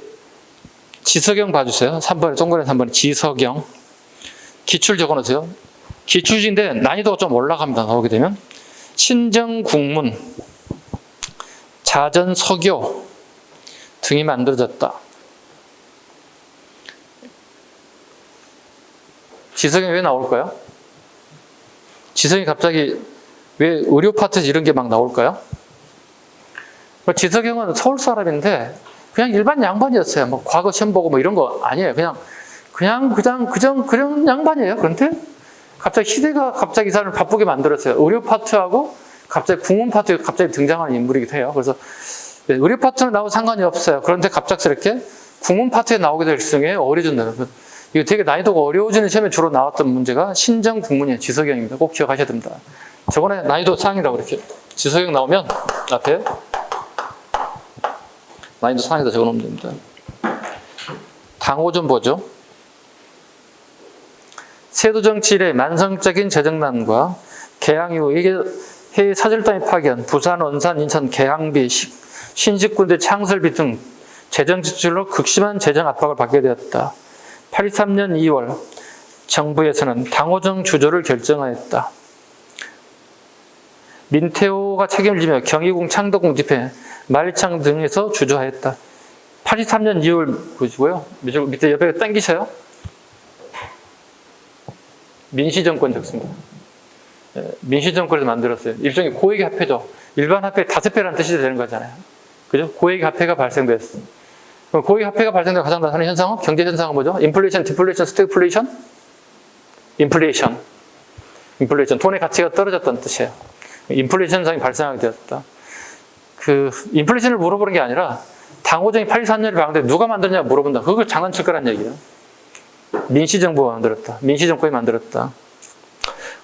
지석영 봐주세요. 3번에, 동그란 3번에 지석영. 기출 적어놓으세요. 기출인데 난이도가 좀 올라갑니다. 나오게 되면. 친정국문, 자전서교 등이 만들어졌다. 지석영이 왜 나올까요? 지석영이 갑자기 왜 의료 파트에서 이런 게 막 나올까요? 지석영은 서울 사람인데 그냥 일반 양반이었어요. 뭐 과거 시험 보고 뭐 이런 거 아니에요. 그냥 양반이에요. 그런데 갑자기 시대가 갑자기 이 사람을 바쁘게 만들었어요. 의료 파트하고 갑자기 국문 파트에 갑자기 등장하는 인물이기도 해요. 그래서 의료 파트는 나하고 상관이 없어요. 그런데 갑작스럽게 국문 파트에 나오게 될 경우에 어려진다. 이거 되게 난이도가 어려워지는 시험에 주로 나왔던 문제가 신정국문이에요. 지석영입니다. 꼭 기억하셔야 됩니다. 저번에 난이도 상이라고 이렇게 지석영 나오면 앞에 난이도 상에다 적어놓으면 됩니다. 당호 좀 보죠. 세도정치일의 만성적인 재정난과 개항 이후 이게 해외 사절단위 파견, 부산, 원산, 인천, 개항비, 신식군대 창설비 등 재정 지출로 극심한 재정 압박을 받게 되었다. 83년 2월 정부에서는 당호정 주조를 결정하였다. 민태호가 책임을 지며 경희궁, 창덕궁 집회, 말창 등에서 주조하였다. 83년 2월 보시고요. 밑에 옆에 당기셔요. 민시정권 적습니다. 민시정권에서 만들었어요. 일종의 고액의 화폐죠. 일반 화폐 5배라는 뜻이 되는 거잖아요. 그죠? 고액의 화폐가 발생됐어. 그럼 고액의 화폐가 발생된 가장 나타나는 현상은 경제 현상은 뭐죠? 인플레이션, 디플레이션, 스태그플레이션? 인플레이션. 돈의 가치가 떨어졌다는 뜻이에요. 인플레이션 현상이 발생하게 되었다. 그 인플레이션을 물어보는 게 아니라 당호정이 83년에 방한데 누가 만들었냐 물어본다. 그걸 장난칠 거란 얘기예요. 민시정부가 만들었다. 민시정권이 만들었다.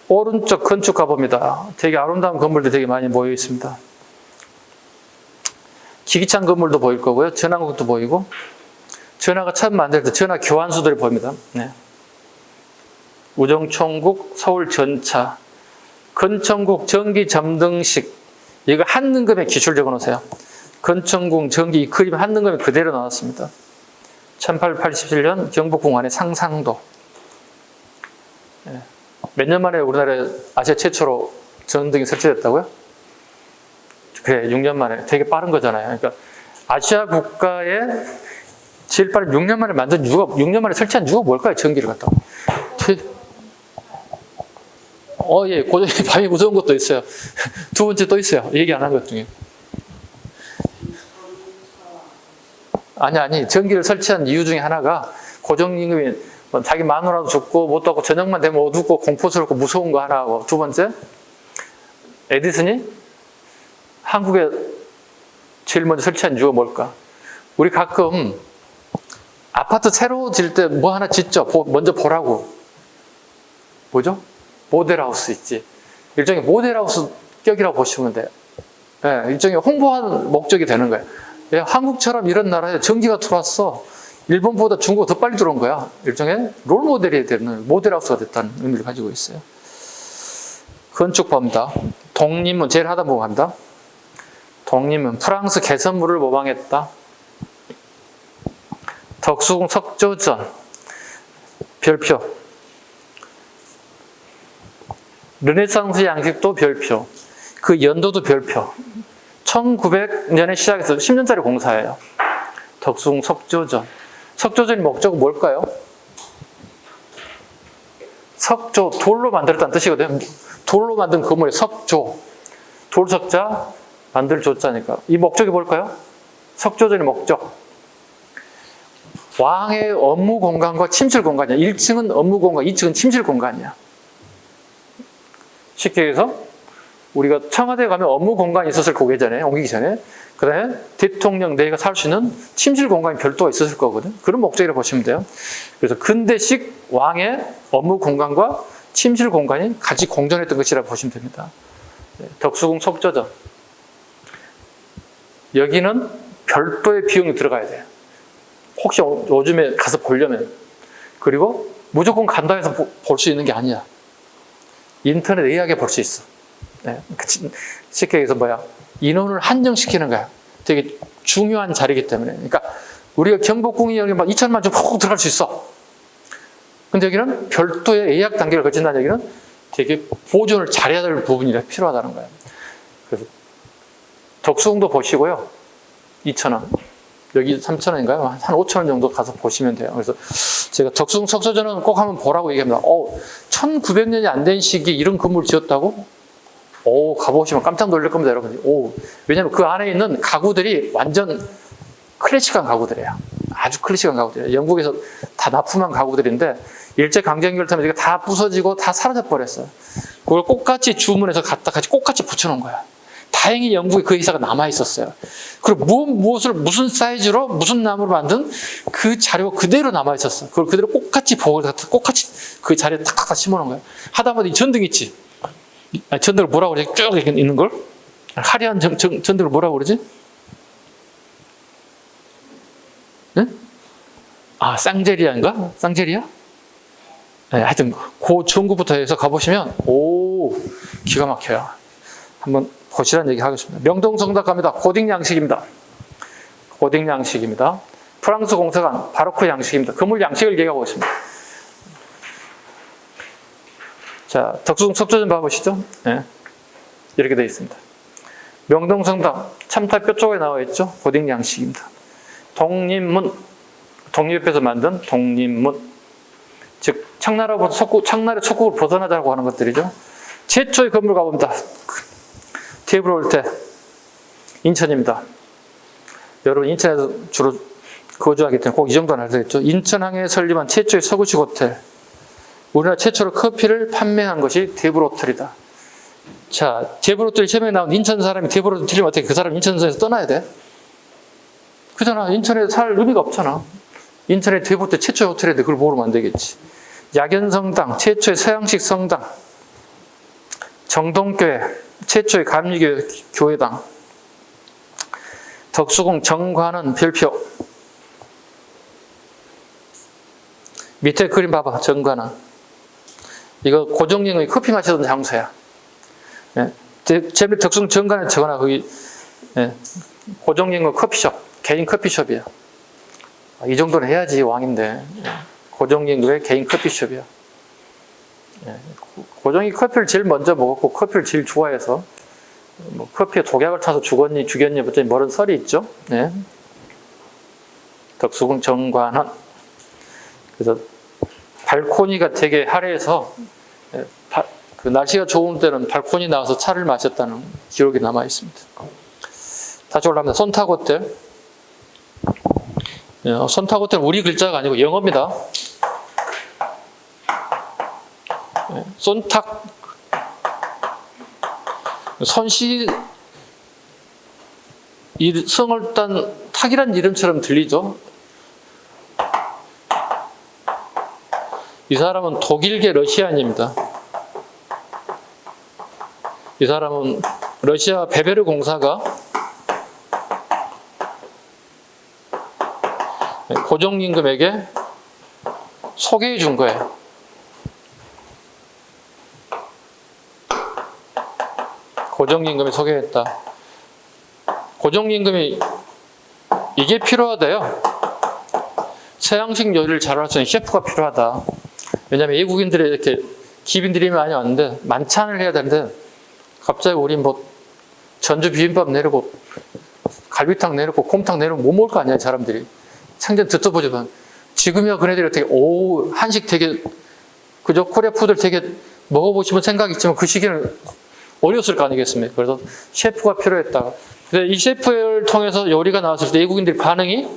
오른쪽 건축 가봅니다. 되게 아름다운 건물들이 되게 많이 모여 있습니다. 기기찬 건물도 보일 거고요. 전화국도 보이고, 전화가 처음 만들 때 전화 교환수들이 보입니다. 네. 우정총국, 서울 전차, 건천국 전기 점등식, 이거 한능금의 기출 적어놓으세요. 건천궁 전기 이 그림 한능금이 그대로 나왔습니다. 1887년 경복궁 안에 상상도. 몇 년 만에 우리나라에 아시아 최초로 전등이 설치됐다고요? 그래, 6년 만에. 되게 빠른 거잖아요. 그러니까 아시아 국가에 제일 빠른 6년 만에 만든 이유가, 6년 만에 설치한 이유가 뭘까요? 전기를 갖다가. 예, 고정이 밤이 무서운 것도 있어요. 두 번째 또 있어요. 얘기 안 한 것 중에. 아니, 전기를 설치한 이유 중에 하나가 고정임금이 자기 마누라도 죽고 못 하고 저녁만 되면 어둡고 공포스럽고 무서운 거 하나하고, 두 번째, 에디슨이 한국에 제일 먼저 설치한 이유가 뭘까? 우리 가끔 아파트 새로 질 때 뭐 하나 짓죠? 먼저 보라고. 뭐죠? 모델하우스 있지. 일종의 모델하우스 격이라고 보시면 돼요. 네, 일종의 홍보하는 목적이 되는 거예요. 예, 한국처럼 이런 나라에 전기가 들어왔어. 일본보다 중국가 더 빨리 들어온 거야. 일종의 롤모델이 되는, 모델하우스가 됐다는 의미를 가지고 있어요. 건축법입니다. 독립문, 제일 하다 보고 간다. 독립문, 프랑스 개선물을 모방했다. 덕수궁 석조전, 별표. 르네상스 양식도 별표. 그 연도도 별표. 1900년에 시작해서 10년짜리 공사예요. 덕수궁 석조전. 석조전의 목적은 뭘까요? 석조, 돌로 만들었다는 뜻이거든요. 돌로 만든 건물이 석조. 돌석자, 만들 조자니까. 이 목적이 뭘까요? 석조전의 목적. 왕의 업무 공간과 침실 공간이야. 1층은 업무 공간, 2층은 침실 공간이야. 쉽게 얘기해서 우리가 청와대에 가면 업무 공간이 있었을 거고, 예전에 옮기기 전에. 그 다음에 대통령 내가 살 수 있는 침실 공간이 별도가 있었을 거거든. 그런 목적이라고 보시면 돼요. 그래서 근대식 왕의 업무 공간과 침실 공간이 같이 공존했던 것이라고 보시면 됩니다. 덕수궁 석조전. 여기는 별도의 비용이 들어가야 돼요. 혹시 요즘에 가서 보려면. 그리고 무조건 간다 해서 볼 수 있는 게 아니야. 인터넷 의학에 볼 수 있어. 네. 쉽게 얘기해서 인원을 한정시키는 거야. 되게 중요한 자리이기 때문에. 그러니까 우리가 경복궁이 여기 2천만 좀 푹 들어갈 수 있어. 근데 여기는 별도의 예약 단계를 거친다는 얘기는 되게 보존을 잘해야 될 부분이 필요하다는 거예요. 그래서 덕수궁도 보시고요. 2,000원. 여기 3,000원인가요? 한 5,000원 정도 가서 보시면 돼요. 그래서 제가 덕수궁 석조전은 꼭 한번 보라고 얘기합니다. 1900년이 안 된 시기에 이런 건물 지었다고? 가보시면 깜짝 놀랄 겁니다, 여러분들. 왜냐면 그 안에 있는 가구들이 완전 클래식한 가구들이에요. 아주 클래식한 가구들이에요. 영국에서 다 납품한 가구들인데, 일제강점기를 타면 이게 다 부서지고 다 사라져버렸어요. 그걸 똑같이 주문해서 갖다 같이 똑같이 붙여놓은 거야. 다행히 영국에 그 회사가 남아있었어요. 그리고 무엇을 무슨 사이즈로 무슨 나무로 만든 그 자료가 그대로 남아있었어요. 그걸 그대로 똑같이 보고 똑같이 그 자리에 탁탁 심어놓은 거예요. 하다 보니 전등 있지. 전등을 뭐라고 그러지? 쭉 이렇게 있는 걸? 화려한 전등을 뭐라고 그러지? 응? 쌍제리아인가? 쌍제리아? 네, 하여튼 그 전구부터 해서 가보시면 기가 막혀요. 한번 보시라는 얘기 하겠습니다. 명동성당 갑니다. 고딕 양식입니다. 고딕 양식입니다. 프랑스 공사관 바로크 양식입니다. 건물 양식을 얘기하고 있습니다. 자, 덕수궁 석조전 봐보시죠. 네. 이렇게 되어 있습니다. 명동성당 참탑 뼈 쪽에 나와 있죠. 고딕 양식입니다. 독립문, 독립에서 만든 독립문. 즉 청나라의 촉국을 벗어나자고 하는 것들이죠. 최초의 건물 가봅니다. 테이블홀테 인천입니다. 여러분 인천에서 주로 거주하기 때문에 꼭 이 정도는 알아야 되겠죠. 인천항에 설립한 최초의 서구식 호텔. 우리나라 최초로 커피를 판매한 것이 데브로텔이다. 자, 데브로텔이 처음에 나온 인천 사람이 데브로텔 틀리면 어떻게 그 사람 인천에서 떠나야 돼? 그잖아. 인천에 살 의미가 없잖아. 인천에 데브로텔 최초의 호텔인데 그걸 모르면 안 되겠지. 약연성당, 최초의 서양식 성당. 정동교회, 최초의 감리교 교회당. 덕수궁 정관은 별표. 밑에 그림 봐봐. 정관은. 이거 고종님이 커피 마시던 장소야. 예. 제일 덕숭 정관에 적어놔. 거기 예. 고종임금 커피숍, 개인 커피숍이야. 이 정도는 해야지 왕인데. 예. 고종임금의 개인 커피숍이야. 예. 고종이 커피를 제일 먼저 먹었고 커피를 제일 좋아해서 뭐 커피에 독약을 타서 죽였니 부터 뭐런 썰이 있죠. 예. 덕숭 정관은 그래서 발코니가 되게 화려해서 그 날씨가 좋은 때는 발코니 나와서 차를 마셨다는 기록이 남아 있습니다. 다시 올라갑니다. 손탁호텔. 손탁호텔은 우리 글자가 아니고 영어입니다. 손탁, 손씨 성을 딴 탁이란 이름처럼 들리죠. 이 사람은 독일계 러시아인입니다. 이 사람은 러시아 베베르 공사가 고종임금에게 소개해 준 거예요. 고종임금이 소개했다. 고종임금이 이게 필요하대요. 서양식 요리를 잘할 수 있는 셰프가 필요하다. 왜냐하면 외국인들이 이렇게 기빈들이 많이 왔는데 만찬을 해야 되는데 갑자기 우리 뭐 전주 비빔밥 내려고 갈비탕 내려고 곰탕 내려고 못 먹을 거 아니야, 사람들이. 생전 듣도 보지만 지금이야 그네들이 되게 한식 되게 그저 코리아 푸드를 되게 먹어보시면 생각이 있지만 그 시기는 어려웠을 거 아니겠습니까? 그래서 셰프가 필요했다. 근데 이 셰프를 통해서 요리가 나왔을 때 외국인들이 반응이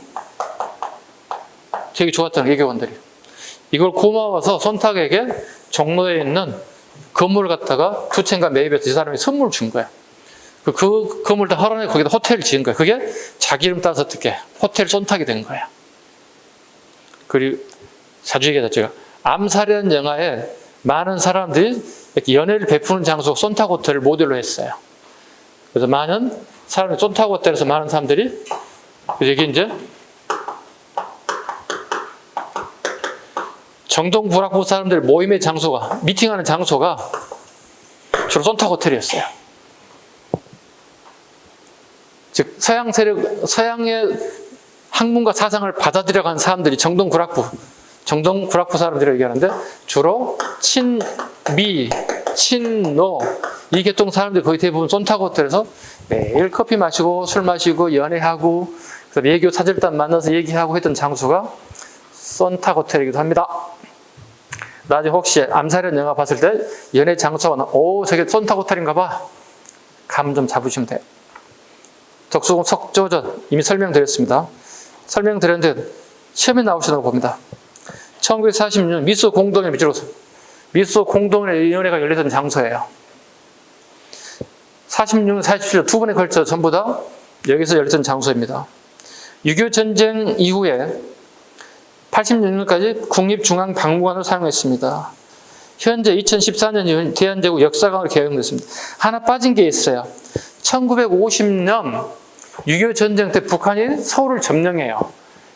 되게 좋았다는 외교관들이. 이걸 고마워서 손탁에게 종로에 있는 건물을 갖다가 두 채인가 매입해서 이 사람이 선물을 준 거야. 그 건물 다 헐어내 거기다 호텔을 지은 거야. 그게 자기 이름 따서 어떻게 호텔 손탁이 된 거야. 그리고 자주 얘기하죠. 제가 암살이라는 영화에 많은 사람들이 이렇게 연애를 베푸는 장소 손탁 호텔을 모델로 했어요. 그래서 많은 사람들이 손탁 호텔에서 많은 사람들이 여기 이제 정동 불악부 사람들 모임의 장소가 미팅하는 장소가 주로 손탁 호텔이었어요. 즉 서양 세력, 서양의 학문과 사상을 받아들여간 사람들이 정동 불악부 사람들이 얘기하는데 주로 친미, 친노 이 계통 사람들이 거의 대부분 손탁 호텔에서 매일 커피 마시고 술 마시고 연애하고 그래서 외교 사절단 만나서 얘기하고 했던 장소가 손탁 호텔이기도 합니다. 나중에 혹시 암살이라는 영화 봤을 때 연애 장소가 저게 손탁 호텔인가 봐. 감 좀 잡으시면 돼요. 덕숭 석조전 이미 설명드렸습니다. 설명드렸는데 시험에 나오시는 거 봅니다. 1946년 미소 공동회 밑으로서 미소 공동회의원회가 열렸던 장소예요. 46년, 47년 두 번에 걸쳐 전부 다 여기서 열렸던 장소입니다. 6.25 전쟁 이후에 86년까지 국립중앙박물관으로 사용했습니다. 현재 2014년 이후 대한제국 역사관으로 개용됐습니다. 하나 빠진 게 있어요. 1950년 6.25 전쟁 때 북한이 서울을 점령해요.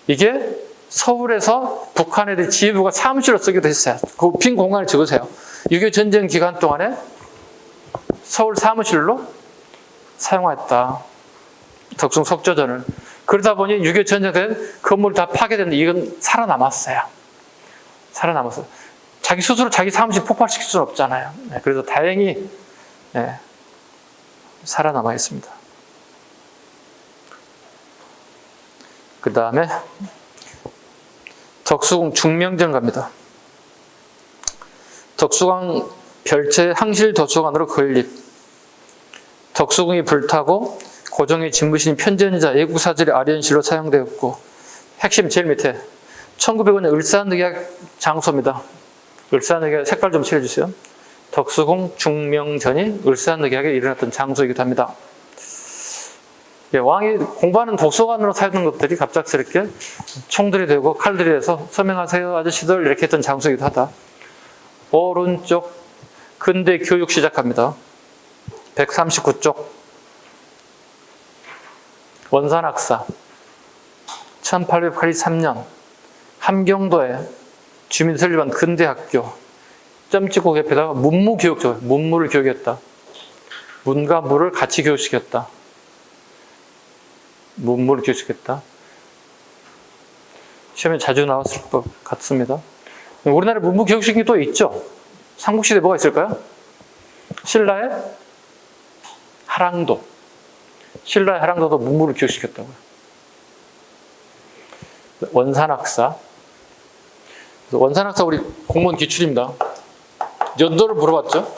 이게 서울에서 북한 애들 지휘부가 사무실로 쓰기도 했어요. 그 빈 공간을 적으세요. 6.25 전쟁 기간 동안에 서울 사무실로 사용했다. 덕숭 석조전을. 그러다 보니 6.25 전쟁 때 건물이 다 파괴됐는데 이건 살아남았어요. 살아남았어요. 자기 스스로 자기 사무실 폭발시킬 수는 없잖아요. 그래서 다행히 살아남아 있습니다. 그 다음에 덕수궁 중명전 갑니다. 덕수궁 별채 항실 도서관으로 건립. 덕수궁이 불타고 고종의 진부신인 편전자 애국사절이 아련실로 사용되었고 핵심 제일 밑에 1905년 을사늑약 장소입니다. 을사늑약 색깔 좀 칠해주세요. 덕수궁 중명전이 을사늑약에 일어났던 장소이기도 합니다. 왕이 공부하는 도서관으로 사용하는 것들이 갑작스럽게 총들이 되고 칼들이 돼서 서명하세요 아저씨들 이렇게 했던 장소이기도 하다. 오른쪽 근대 교육 시작합니다. 139쪽 원산학사 1883년 함경도에 주민 설립한 근대학교 점 찍고 옆에다가 문무교육적 문무를 교육했다. 문과 무를 같이 교육시켰다. 문무를 교육시켰다. 시험에 자주 나왔을 것 같습니다. 우리나라에 문무 교육시킨 게 또 있죠. 삼국시대에 뭐가 있을까요? 신라의 하랑도. 신라의 하랑도도 문무를 교육시켰다고요. 원산학사. 원산학사 우리 공무원 기출입니다. 연도를 물어봤죠.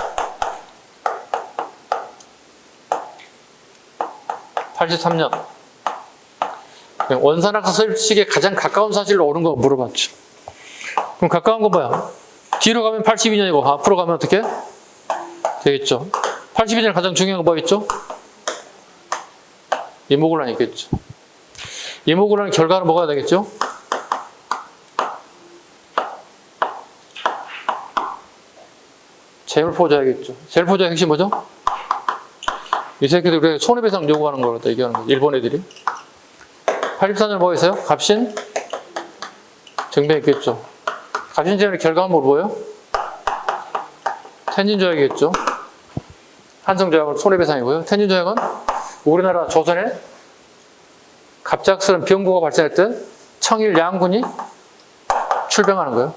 83년. 원산학사 서식에 가장 가까운 사실로 옳은 거 물어봤죠. 그럼 가까운 건 뭐야? 뒤로 가면 82년이고 앞으로 가면 어떻게? 되겠죠. 82년 가장 중요한 건 뭐겠죠? 이모군란 있겠죠. 이모군란 결과는 뭐가 되겠죠? 재물포자야겠죠. 재물포자의 핵심 뭐죠? 이 새끼들 왜 손해배상 요구하는 걸 갖다 얘기하는 거예요. 일본 애들이. 84년 뭐 있어요? 갑신 정변 있겠죠. 갑신 정변의 결과는 뭐예요? 텐진조약이겠죠. 한성조약은 손해배상이고요. 텐진조약은 우리나라 조선에 갑작스러운 병고가 발생할 때 청일 양군이 출병하는 거예요.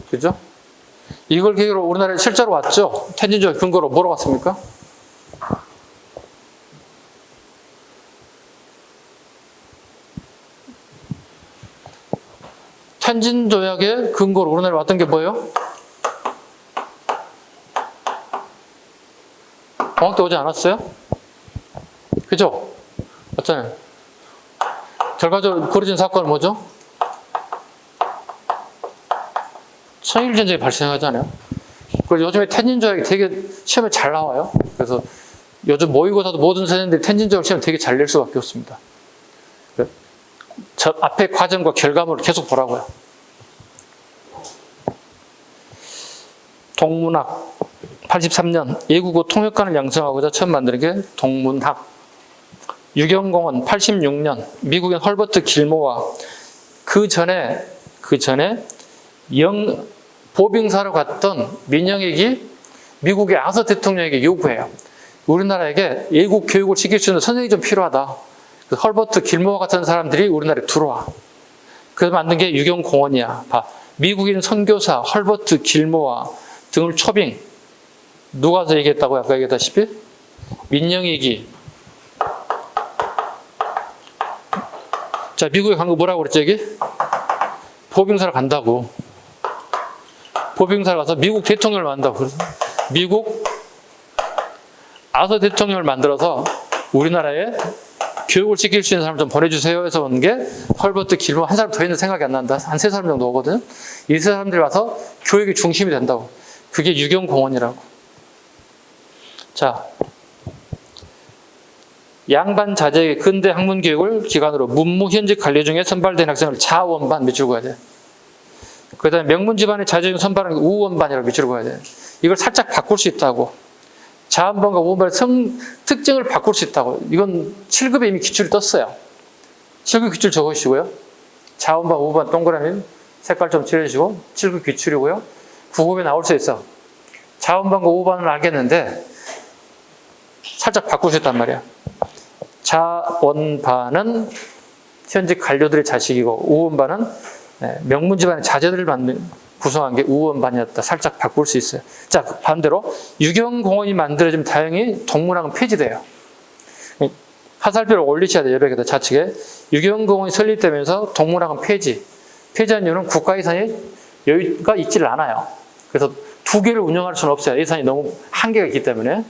그죠? 이걸 계기로 우리나라에 실제로 왔죠. 텐진조약 근거로 뭐로 왔습니까? 텐진조약의 근거로 우리나라에 왔던 게 뭐예요? 공학 때 오지 않았어요? 그죠? 맞잖아요. 결과적으로 벌어진 사건은 뭐죠? 청일전쟁이 발생하잖아요. 그리고 요즘에 텐진조약이 되게 시험에 잘 나와요. 그래서 요즘 모의고사도 모든 세대들이 텐진조약 시험 되게 잘 낼 수밖에 없습니다. 저 앞에 과정과 결과물을 계속 보라고요. 동문학 83년 예국어 통역관을 양성하고자 처음 만드는 게 동문학. 유경공원 86년 미국인 헐버트 길모와 그 전에 보빙사로 갔던 민영익이 미국의 아서 대통령에게 요구해요. 우리나라에게 예국 교육을 시킬 수 있는 선생님이 좀 필요하다. 헐버트 길모와 같은 사람들이 우리나라에 들어와. 그래서 만든 게 유경공원이야. 봐. 미국인 선교사 헐버트 길모와 등을 초빙. 누가 서 얘기했다고 아까 얘기했다시피? 민영익이. 자, 미국에 간 거 뭐라고 그랬죠, 여기? 보빙사로 간다고. 보빙사로 가서 미국 대통령을 만든다고. 그래서 미국 아서 대통령을 만들어서 우리나라에 교육을 시킬 수 있는 사람 좀 보내주세요 해서 온 게 헐버트 길모. 한 사람 더 있는 생각이 안 난다. 한 3사람 정도 오거든요. 이 3사람들이 와서 교육의 중심이 된다고. 그게 유경공원이라고. 자, 양반 자제의 근대 학문 교육을 기관으로 문무 현직 관리 중에 선발된 학생을 자원반 밑줄 그어야 돼. 그 다음에 명문 집안의 자제적 선발은 우원반이라고 밑줄 그어야 돼. 이걸 살짝 바꿀 수 있다고. 자원반과 우원반의 특징을 바꿀 수 있다고. 이건 7급에 이미 기출이 떴어요. 7급 기출 적으시고요. 자원반, 우원반 동그라미 색깔 좀 칠해주시고 7급 기출이고요. 9급에 나올 수 있어. 자원반과 우원반은 알겠는데 살짝 바꿀 수 있단 말이야. 자원반은 현직 관료들의 자식이고 우원반은 명문 집안의 자제들을 구성한 게 우원반이었다. 살짝 바꿀 수 있어요. 자, 반대로 유경공원이 만들어지면 다행히 동문학은 폐지돼요. 화살표를 올리셔야 돼요. 여백에다 좌측에. 유경공원이 설립되면서 동문학은 폐지한 이유는 국가 예산이 여유가 있지를 않아요. 그래서 2개를 운영할 수는 없어요. 예산이 너무 한계가 있기 때문에.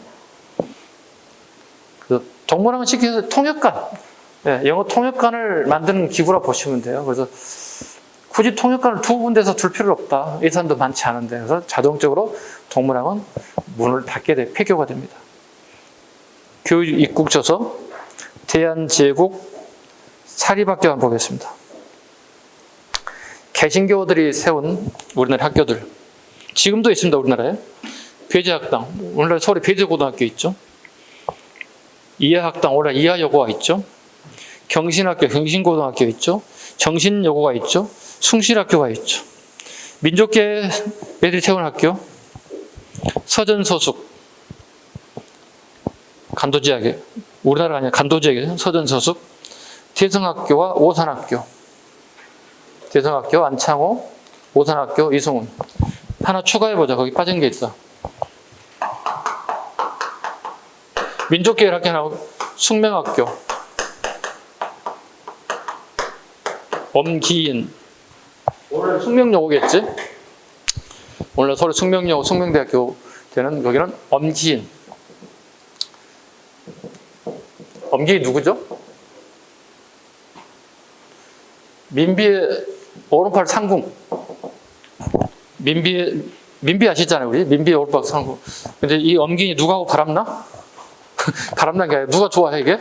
그래서 동문학은 쉽게 해서 통역관, 영어 통역관을 만드는 기구라 보시면 돼요. 그래서 굳이 통역관을 2군데서 둘 필요는 없다. 예산도 많지 않은데. 그래서 자동적으로 동문학은 문을 닫게 돼, 폐교가 됩니다. 교육 입국처서 대한제국 사립학교 한번 보겠습니다. 개신교들이 세운 우리나라 학교들. 지금도 있습니다, 우리나라에. 배제학당. 오늘날 서울에 배제고등학교 있죠. 이하학당, 오늘날 이하여고가 있죠. 경신학교, 경신고등학교 있죠. 정신여고가 있죠. 숭실학교가 있죠. 민족계 애들이 태어난 학교, 서전서숙, 간도지역에, 우리나라가 아니라 간도지역에 서전서숙, 대성학교와 오산학교, 대성학교 안창호, 오산학교 이승훈. 하나 추가해보자. 거기 빠진 게 있어. 민족계열 학교 나오고 숙명학교, 엄기인. 원래 숙명여고겠지? 원래 서울 숙명여고, 숙명대학교 되는 여기는 엄기인. 엄기인 누구죠? 민비의 오른팔 상궁. 민비 아시잖아요, 우리? 민비의 오른팔 상궁. 근데 이 엄기인이 누구하고 바람나? 바람난 게 아니라 누가 좋아해, 이게?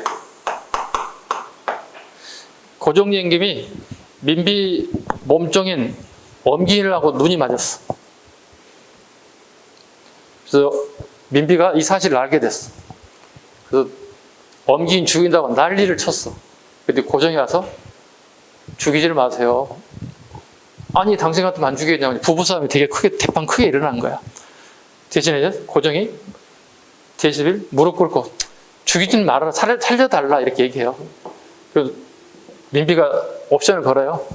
고종임금이 민비 몸종인 엄기인하고 눈이 맞았어. 그래서 민비가 이 사실을 알게 됐어. 그래서 엄기인 죽인다고 난리를 쳤어. 근데 고종이 와서 죽이질 마세요. 아니, 당신 같으면 안 죽이겠냐고. 부부싸움이 되게 크게, 대판 크게 일어난 거야. 대신에 고종이 제11 무릎 꿇고 죽이진 말아라, 살려달라 이렇게 얘기해요. 그래서 민비가 옵션을 걸어요.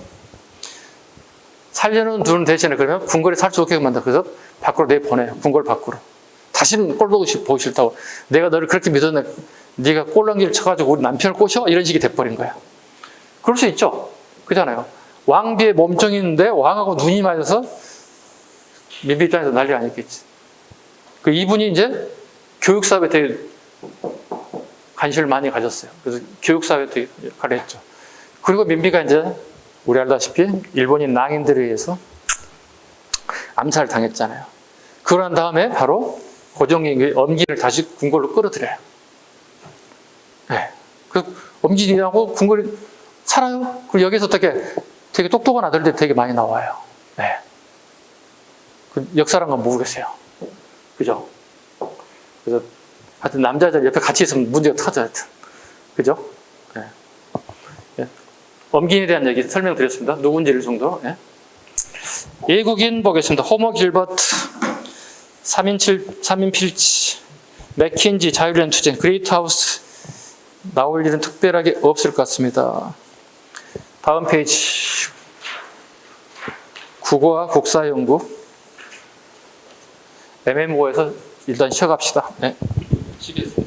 살려는 두는 대신에 그러면 궁궐에 살 수 없게 만다. 그래서 밖으로 내보내요. 궁궐 밖으로. 다시는 꼴 보기 싫다고. 내가 너를 그렇게 믿었는데 네가 꼴랑기를 쳐가지고 우리 남편을 꼬셔? 이런 식이 돼버린 거야. 그럴 수 있죠. 그잖아요. 왕비의 몸종인데 왕하고 눈이 맞아서 민비 입장에서 난리 아니었겠지. 그 이분이 이제 교육사업에 되게 관심을 많이 가졌어요. 그래서 교육사업에 되게 역할을 했죠. 그리고 민비가 이제 우리 알다시피 일본인 낭인들에 의해서 암살을 당했잖아요. 그러고 난 다음에 바로 고종이 엄기를 다시 궁궐로 끌어들여요. 네. 그 엄기인하고 궁궐이 살아요. 그리고 여기서 되게 똑똑한 아들들이 되게 많이 나와요. 네. 그 역사란 건 모르겠어요. 그죠? 그래서 하여튼 남자들 옆에 같이 있으면 문제가 터져. 하여튼. 그죠? 네. 네. 엄기인에 대한 얘기 설명드렸습니다. 누군지를 정도. 네. 외국인 보겠습니다. 호모 길버트, 3인 필치, 맥킨지, 자율련 투쟁, 그레이트하우스. 나올 일은 특별하게 없을 것 같습니다. 다음 페이지. 국어와 국사연구. MM고에서 일단 쉬어갑시다. 네. 쉬겠습니다.